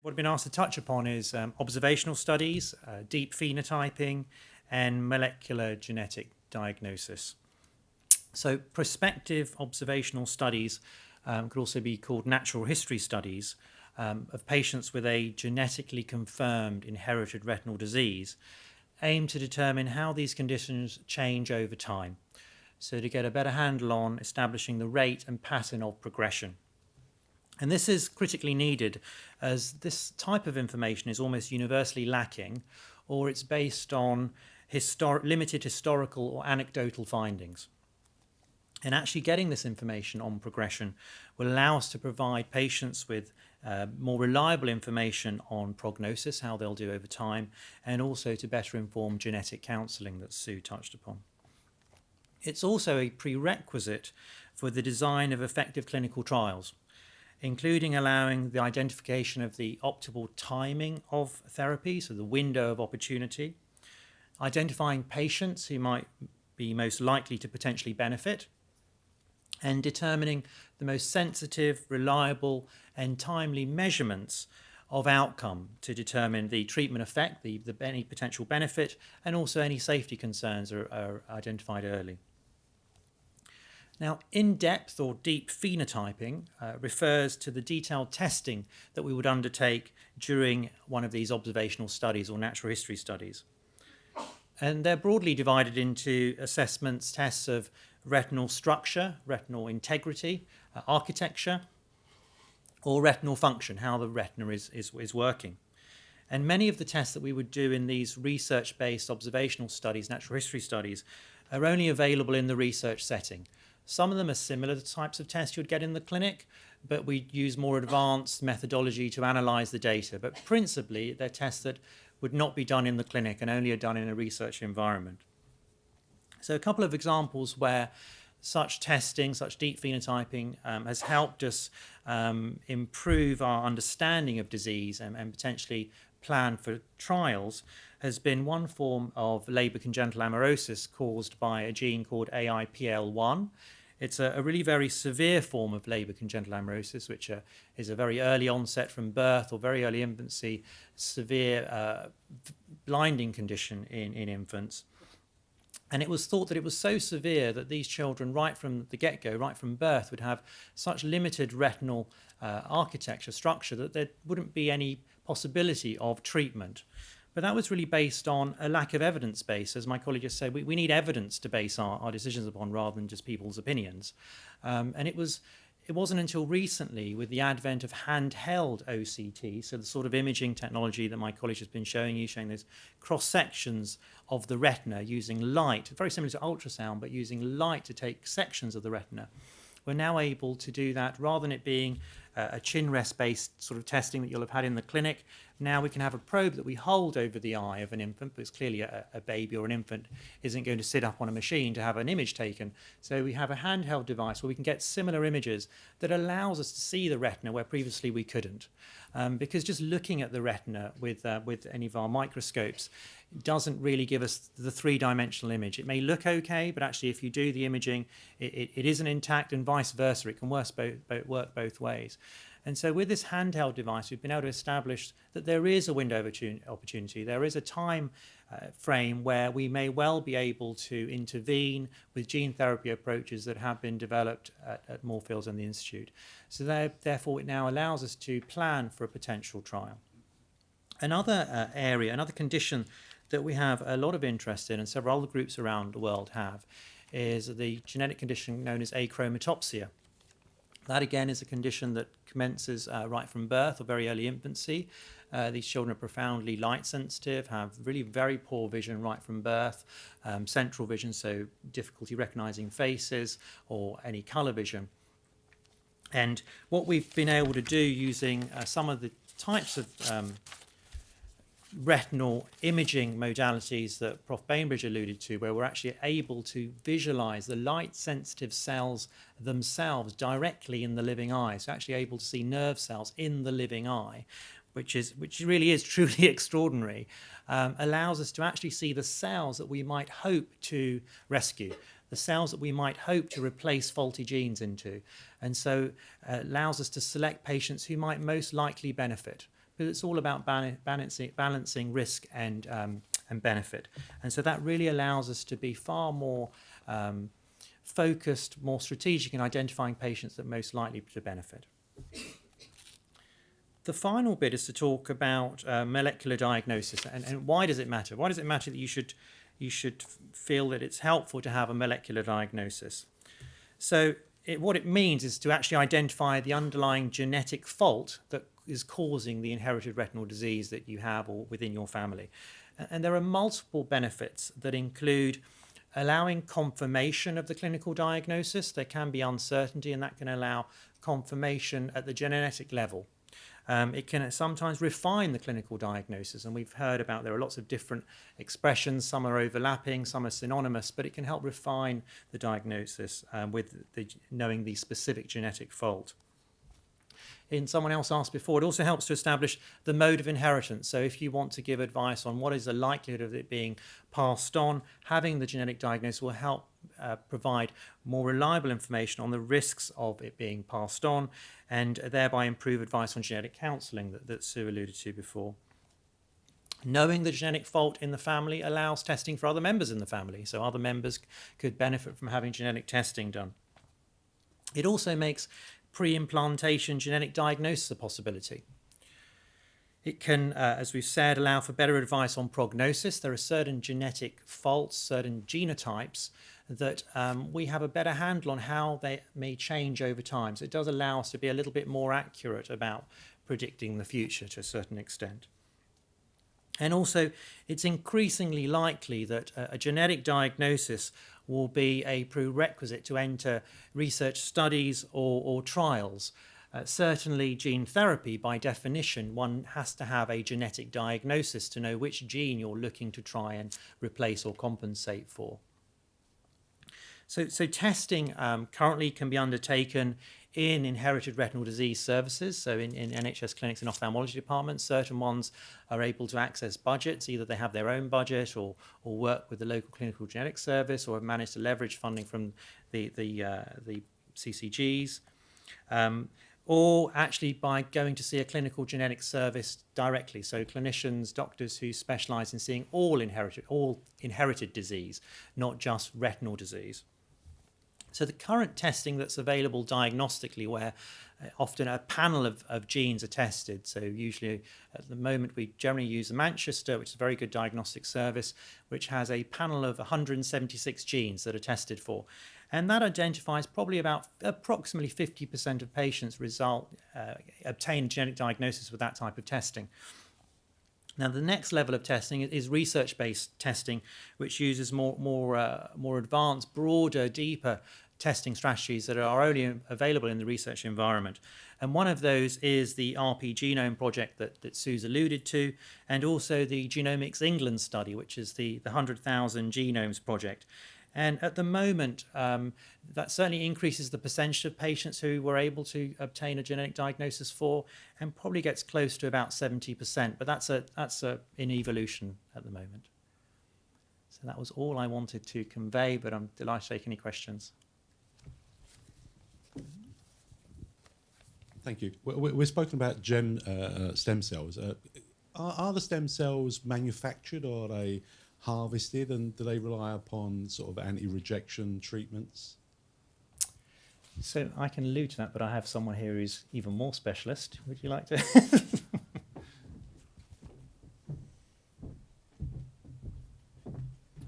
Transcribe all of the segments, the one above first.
What I've been asked to touch upon is observational studies, deep phenotyping, and molecular genetic diagnosis. So prospective observational studies could also be called natural history studies of patients with a genetically confirmed inherited retinal disease, aim to determine how these conditions change over time, so to get a better handle on establishing the rate and pattern of progression. And this is critically needed as this type of information is almost universally lacking, or it's based on limited historical or anecdotal findings. And actually getting this information on progression will allow us to provide patients with more reliable information on prognosis, how they'll do over time, and also to better inform genetic counselling that Sue touched upon. It's also a prerequisite for the design of effective clinical trials, including allowing the identification of the optimal timing of therapy, so the window of opportunity, identifying patients who might be most likely to potentially benefit, and determining the most sensitive, reliable, and timely measurements of outcome to determine the treatment effect, any potential benefit, and also any safety concerns are identified early. Now, in-depth or deep phenotyping refers to the detailed testing that we would undertake during one of these observational studies or natural history studies. And they're broadly divided into assessments, tests of retinal structure, retinal integrity, architecture, or retinal function, how the retina is working. And many of the tests that we would do in these research-based observational studies, natural history studies, are only available in the research setting. Some of them are similar to types of tests you'd get in the clinic, but we use more advanced methodology to analyze the data. But principally, they're tests that would not be done in the clinic and only are done in a research environment. So a couple of examples where such testing, such deep phenotyping has helped us improve our understanding of disease and potentially plan for trials has been one form of Leber congenital amaurosis caused by a gene called AIPL1. It's a really very severe form of Leber congenital amaurosis, which is a very early onset from birth or very early infancy, severe blinding condition in infants. And it was thought that it was so severe that these children, right from the get-go, right from birth, would have such limited retinal architecture, structure, that there wouldn't be any possibility of treatment. But that was really based on a lack of evidence base. As my colleague just said, we need evidence to base our decisions upon rather than just people's opinions. And it wasn't until recently, with the advent of handheld OCT, so the sort of imaging technology that my colleague has been showing you, showing those cross-sections of the retina using light, very similar to ultrasound, but using light to take sections of the retina. We're now able to do that rather than it being a chin rest-based sort of testing that you'll have had in the clinic. Now we can have a probe that we hold over the eye of an infant, because clearly a baby or an infant isn't going to sit up on a machine to have an image taken. So we have a handheld device where we can get similar images that allows us to see the retina where previously we couldn't. Because just looking at the retina with any of our microscopes doesn't really give us the three-dimensional image. It may look okay, but actually if you do the imaging, it isn't intact, and vice versa. It can work both ways. And so with this handheld device, we've been able to establish that there is a window of opportunity. There is a time frame where we may well be able to intervene with gene therapy approaches that have been developed at Moorfields and the Institute. So therefore, it now allows us to plan for a potential trial. Another area, another condition that we have a lot of interest in, and several other groups around the world have, is the genetic condition known as achromatopsia. That again is a condition that commences right from birth or very early infancy. These children are profoundly light sensitive, have really very poor vision right from birth, central vision, so difficulty recognizing faces or any color vision. And what we've been able to do using some of the types of retinal imaging modalities that Prof. Bainbridge alluded to, where we're actually able to visualize the light-sensitive cells themselves directly in the living eye, so actually able to see nerve cells in the living eye, which really is truly extraordinary, allows us to actually see the cells that we might hope to rescue, the cells that we might hope to replace faulty genes into, and so allows us to select patients who might most likely benefit, because it's all about balancing risk and benefit. And so that really allows us to be far more focused, more strategic in identifying patients that are most likely to benefit. The final bit is to talk about molecular diagnosis, and why does it matter? Why does it matter that you should feel that it's helpful to have a molecular diagnosis? So what it means is to actually identify the underlying genetic fault that is causing the inherited retinal disease that you have or within your family. And there are multiple benefits that include allowing confirmation of the clinical diagnosis. There can be uncertainty, and that can allow confirmation at the genetic level. It can sometimes refine the clinical diagnosis, and we've heard about there are lots of different expressions. Some are overlapping, some are synonymous, but it can help refine the diagnosis with knowing the specific genetic fault. Someone else asked before, it also helps to establish the mode of inheritance. So if you want to give advice on what is the likelihood of it being passed on, having the genetic diagnosis will help provide more reliable information on the risks of it being passed on, and thereby improve advice on genetic counselling that Sue alluded to before. Knowing the genetic fault in the family allows testing for other members in the family, so other members could benefit from having genetic testing done. It also makes pre-implantation genetic diagnosis a possibility. It can, as we've said, allow for better advice on prognosis. There are certain genetic faults, certain genotypes that we have a better handle on how they may change over time. So it does allow us to be a little bit more accurate about predicting the future to a certain extent. And also, it's increasingly likely that a genetic diagnosis will be a prerequisite to enter research studies or trials. Certainly, gene therapy, by definition, one has to have a genetic diagnosis to know which gene you're looking to try and replace or compensate for. So testing currently can be undertaken in inherited retinal disease services, so in NHS clinics and ophthalmology departments. Certain ones are able to access budgets, either they have their own budget or work with the local clinical genetics service, or have managed to leverage funding from the CCGs, or actually by going to see a clinical genetics service directly. So clinicians, doctors who specialise in seeing all inherited disease, not just retinal disease. So the current testing that's available diagnostically, where often a panel of genes are tested, so usually at the moment we generally use the Manchester, which is a very good diagnostic service, which has a panel of 176 genes that are tested for. And that identifies probably approximately 50% of patients obtain genetic diagnosis with that type of testing. Now, the next level of testing is research-based testing, which uses more advanced, broader, deeper testing strategies that are only available in the research environment. And one of those is the RP Genome project that Sue's alluded to, and also the Genomics England study, which is the 100,000 Genomes project. And at the moment, that certainly increases the percentage of patients who were able to obtain a genetic diagnosis for, and probably gets close to about 70%. But that's in evolution at the moment. So that was all I wanted to convey, but I'm delighted to take any questions. Thank you. We've spoken about stem cells. Are the stem cells manufactured, or are they harvested, and do they rely upon sort of anti-rejection treatments? So I can allude to that, but I have someone here who's even more specialist. Would you like to?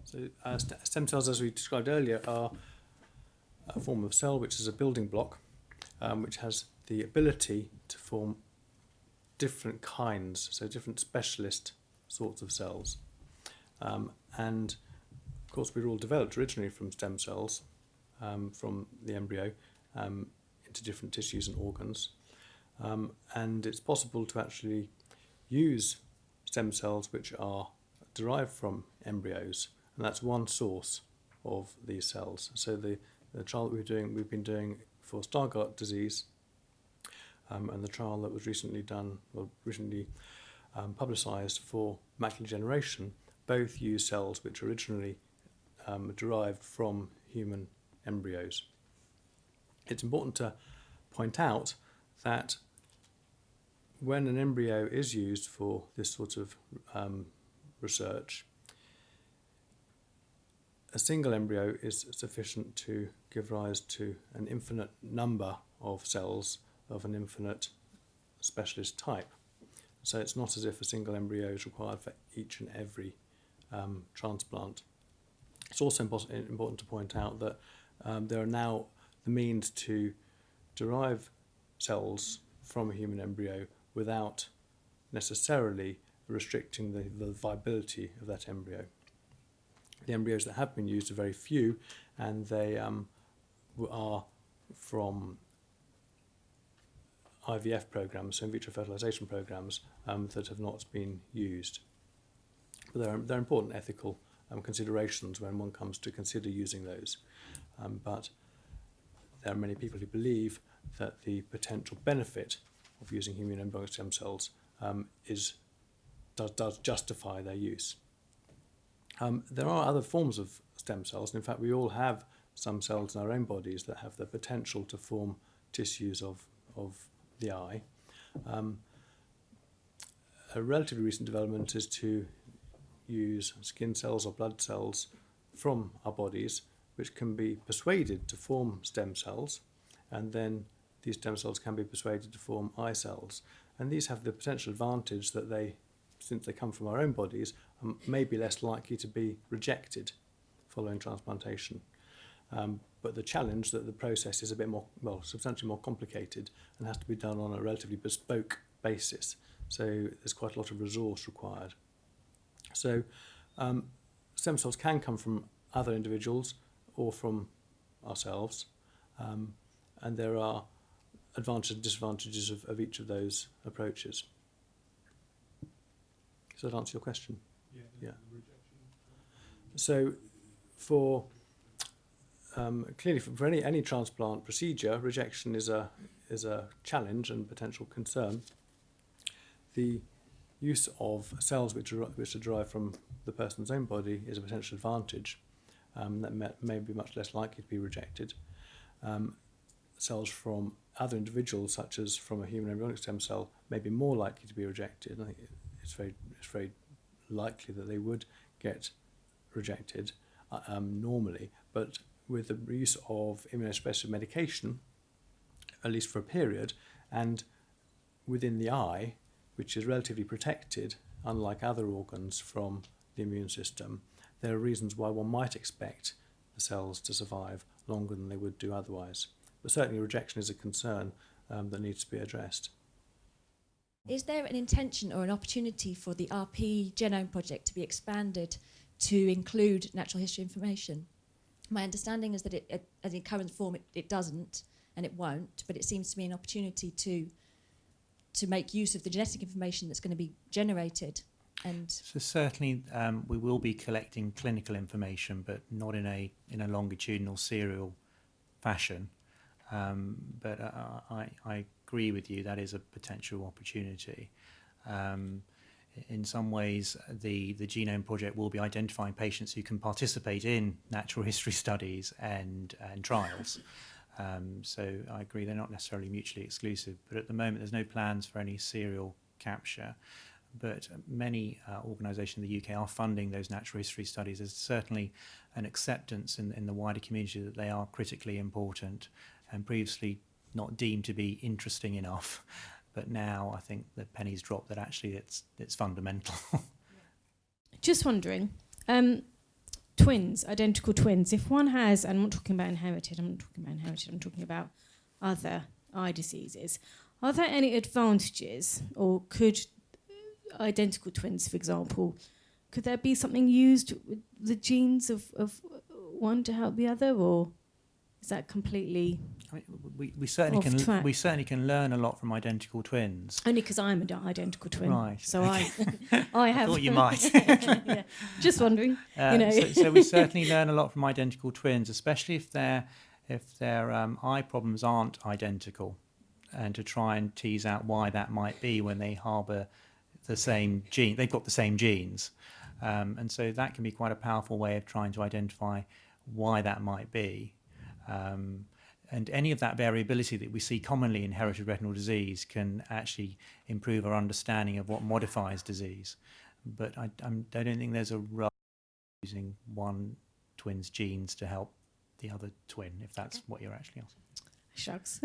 So stem cells, as we described earlier, are a form of cell which is a building block, which has the ability to form different kinds, so different specialist sorts of cells. And of course, we were all developed originally from stem cells, from the embryo, into different tissues and organs. And it's possible to actually use stem cells which are derived from embryos, and that's one source of these cells. So the trial that we've been doing for Stargardt disease, and the trial that was recently publicised for macular degeneration, both use cells which originally derived from human embryos. It's important to point out that when an embryo is used for this sort of research, a single embryo is sufficient to give rise to an infinite number of cells of an infinite specialist type. So it's not as if a single embryo is required for each and every transplant. It's also important to point out that there are now the means to derive cells from a human embryo without necessarily restricting the viability of that embryo. The embryos that have been used are very few, and they are from IVF programs, so in vitro fertilization programs, that have not been used. But there are important ethical considerations when one comes to consider using those. But there are many people who believe that the potential benefit of using human embryonic stem cells does justify their use. There are other forms of stem cells. In fact, we all have some cells in our own bodies that have the potential to form tissues of the eye. A relatively recent development is to use skin cells or blood cells from our bodies, which can be persuaded to form stem cells, and then these stem cells can be persuaded to form eye cells. And these have the potential advantage that since they come from our own bodies, may be less likely to be rejected following transplantation. But the challenge that the process is a bit more, substantially more complicated and has to be done on a relatively bespoke basis. So there's quite a lot of resource required. So stem cells can come from other individuals or from ourselves, and there are advantages and disadvantages of each of those approaches. Does that answer your question? Yeah. So clearly for any transplant procedure, rejection is a challenge and potential concern. The use of cells which are derived from the person's own body is a potential advantage that may be much less likely to be rejected. Cells from other individuals, such as from a human embryonic stem cell, may be more likely to be rejected. I think it's very likely that they would get rejected normally, but with the use of immunosuppressive medication, at least for a period, and within the eye, which is relatively protected, unlike other organs, from the immune system, there are reasons why one might expect the cells to survive longer than they would do otherwise. But certainly rejection is a concern that needs to be addressed. Is there an intention or an opportunity for the RP Genome Project to be expanded to include natural history information? My understanding is that it as in current form, it doesn't and it won't, but it seems to be an opportunity to make use of the genetic information that's going to be generated. And so certainly we will be collecting clinical information, but not in a longitudinal serial fashion. But I agree with you, that is a potential opportunity. In some ways, the Genome Project will be identifying patients who can participate in natural history studies and trials. So I agree, they're not necessarily mutually exclusive, but at the moment there's no plans for any serial capture. But many organisations in the UK are funding those natural history studies. There's certainly an acceptance in the wider community that they are critically important and previously not deemed to be interesting enough. But now I think the penny's dropped that actually it's fundamental. Just wondering, identical twins, if one has, and I'm not talking about inherited, I'm talking about other eye diseases, are there any advantages, or could identical twins, for example, could there be something used with the genes of one to help the other, or is that completely we certainly can learn a lot from identical twins. Only because I'm an identical twin, right? So okay. I have. I thought you might. Yeah. Just wondering. So we certainly learn a lot from identical twins, especially if their eye problems aren't identical, and to try and tease out why that might be when they harbour the same gene. They've got the same genes, and so that can be quite a powerful way of trying to identify why that might be. And any of that variability that we see commonly in inherited retinal disease can actually improve our understanding of what modifies disease. But I don't think there's a role using one twin's genes to help the other twin, if that's what you're actually asking. Shucks.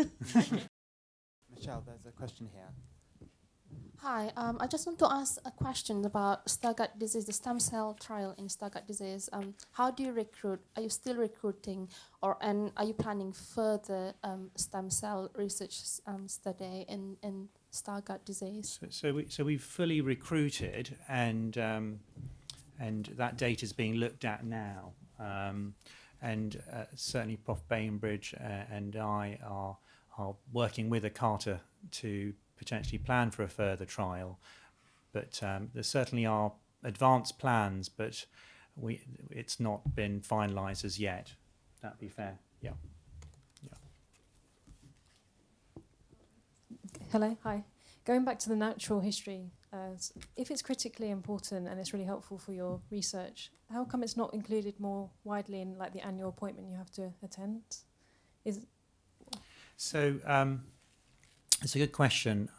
Michelle, there's a question here. Hi, I just want to ask a question about Stargardt disease, the stem cell trial in Stargardt disease. How do you recruit? Are you still recruiting, and are you planning further stem cell research study in Stargardt disease? So we've fully recruited, and that data is being looked at now. Certainly, Prof. Bainbridge and I are working with Akata to potentially plan for a further trial, but there certainly are advanced plans, but it's not been finalised as yet. That'd be fair. Yeah. Hello, hi. Going back to the natural history, if it's critically important and it's really helpful for your research, how come it's not included more widely in like the annual appointment you have to attend? It's a good question.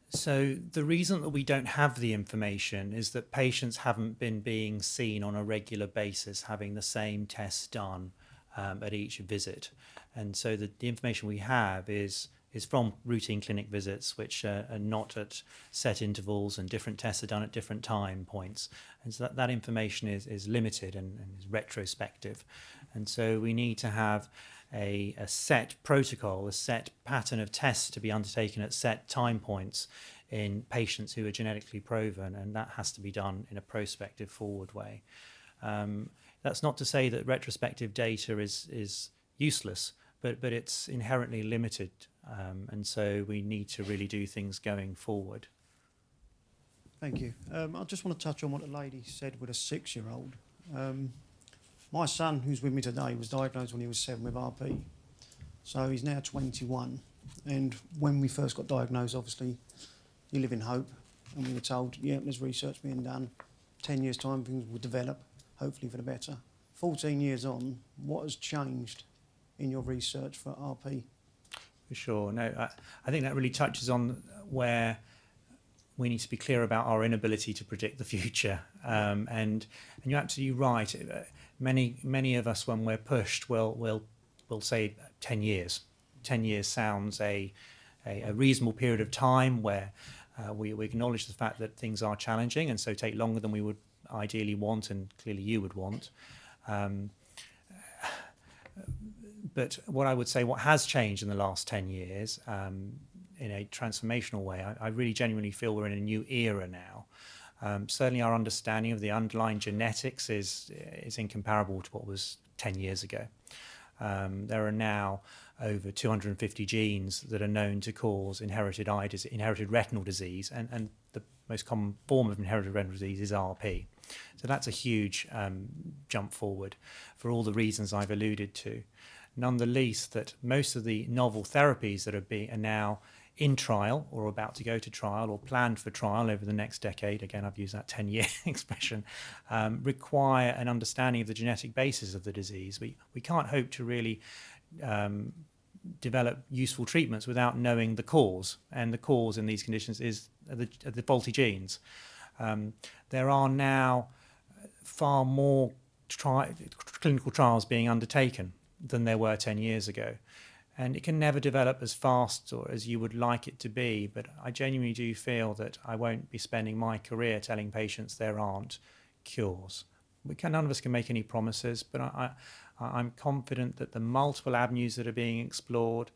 So the reason that we don't have the information is that patients haven't been being seen on a regular basis, having the same tests done at each visit. And so the information we have is from routine clinic visits, which are not at set intervals, and different tests are done at different time points. And so that information is limited and is retrospective. And so we need to have a set protocol, a set pattern of tests to be undertaken at set time points in patients who are genetically proven, and that has to be done in a prospective forward way. That's not to say that retrospective data is useless, but it's inherently limited, and so we need to really do things going forward. Thank you. I just want to touch on what the lady said with a 6-year-old. My son, who's with me today, was diagnosed when he was 7 with RP. So he's now 21. And when we first got diagnosed, obviously, you live in hope. And we were told, yeah, there's research being done. 10 years' time, things will develop, hopefully for the better. 14 years on, what has changed in your research for RP? For sure. No, I think that really touches on where we need to be clear about our inability to predict the future. And you're absolutely right. Many of us, when we're pushed, will say 10 years. 10 years sounds a reasonable period of time where we acknowledge the fact that things are challenging and so take longer than we would ideally want, and clearly you would want. But what I would say, what has changed in the last 10 years in a transformational way, I really genuinely feel we're in a new era now. Certainly our understanding of the underlying genetics is incomparable to what was 10 years ago. There are now over 250 genes that are known to cause inherited retinal disease, and the most common form of inherited retinal disease is RP. So that's a huge jump forward for all the reasons I've alluded to. None the least that most of the novel therapies that are now in trial or about to go to trial or planned for trial over the next decade, again I've used that 10-year expression, require an understanding of the genetic basis of the disease. We can't hope to really develop useful treatments without knowing the cause, and the cause in these conditions is the faulty genes. There are now far more clinical trials being undertaken than there were 10 years ago. And it can never develop as fast or as you would like it to be, but I genuinely do feel that I won't be spending my career telling patients there aren't cures. None of us can make any promises, but I'm confident that the multiple avenues that are being explored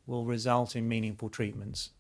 will result in meaningful treatments.